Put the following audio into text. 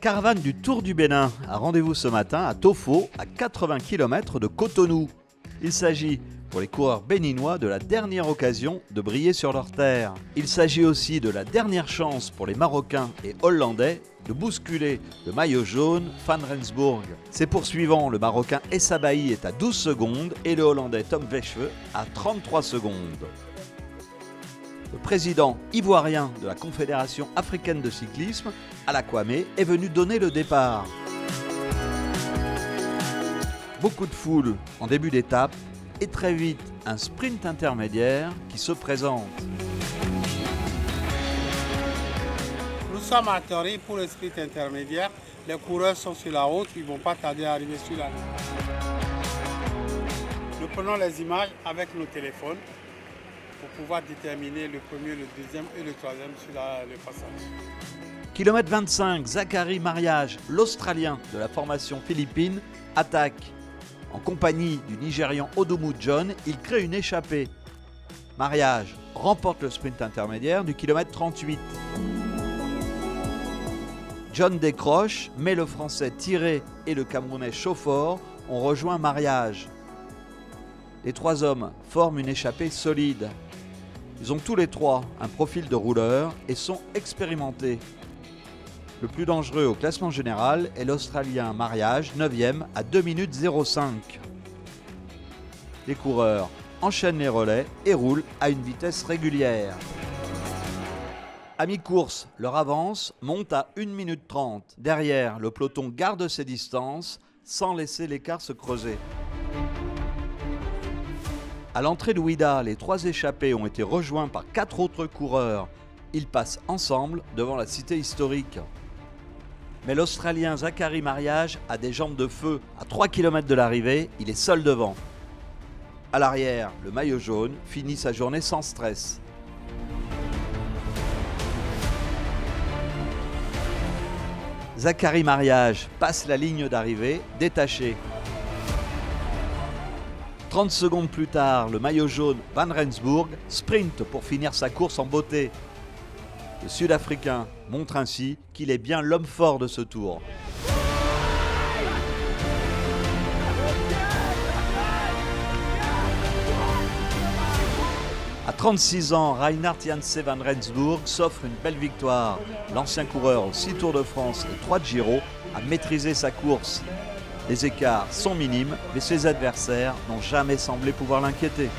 caravane du Tour du Bénin a rendez-vous ce matin à Tofo, à 80 km de Cotonou. Il s'agit pour les coureurs béninois de la dernière occasion de briller sur leur terre. Il s'agit aussi de la dernière chance pour les Marocains et Hollandais de bousculer le maillot jaune Van Rensburg. Ses poursuivants, le Marocain Essa Bailly est à 12 secondes et le Hollandais Tom Weschwe à 33 secondes. Le président ivoirien de la Confédération africaine de cyclisme, Alla Kwame, est venu donner le départ. Beaucoup de foule en début d'étape et très vite un sprint intermédiaire qui se présente. Nous sommes à Tori pour le sprint intermédiaire. Les coureurs sont sur la route, ils ne vont pas tarder à arriver sur la ligne. Nous prenons les images avec nos téléphones pour pouvoir déterminer le premier, le deuxième et le troisième sur le passage. Kilomètre 25, Zachary Mariage, l'Australien de la formation philippine, attaque. En compagnie du Nigérian Odomu John, il crée une échappée. Mariage remporte le sprint intermédiaire du kilomètre 38. John décroche, mais le Français Tiré et le Camerounais Chauffour ont rejoint Mariage. Les trois hommes forment une échappée solide. Ils ont tous les trois un profil de rouleur et sont expérimentés. Le plus dangereux au classement général est l'Australien Mariage, 9e à 2 minutes 05. Les coureurs enchaînent les relais et roulent à une vitesse régulière. À mi-course, leur avance monte à 1 minute 30. Derrière, le peloton garde ses distances sans laisser l'écart se creuser. À l'entrée de Ouida, les trois échappés ont été rejoints par 4 autres coureurs. Ils passent ensemble devant la cité historique. Mais l'Australien Zachary Mariage a des jambes de feu. À 3 km de l'arrivée, il est seul devant. À l'arrière, le maillot jaune finit sa journée sans stress. Zachary Mariage passe la ligne d'arrivée, détaché. 30 secondes plus tard, le maillot jaune Van Rensburg sprint pour finir sa course en beauté. Le Sud-Africain montre ainsi qu'il est bien l'homme fort de ce tour. À 36 ans, Reinhard Janse Van Rensburg s'offre une belle victoire. L'ancien coureur aux 6 Tours de France et 3 Giro a maîtrisé sa course. Les écarts sont minimes, mais ses adversaires n'ont jamais semblé pouvoir l'inquiéter.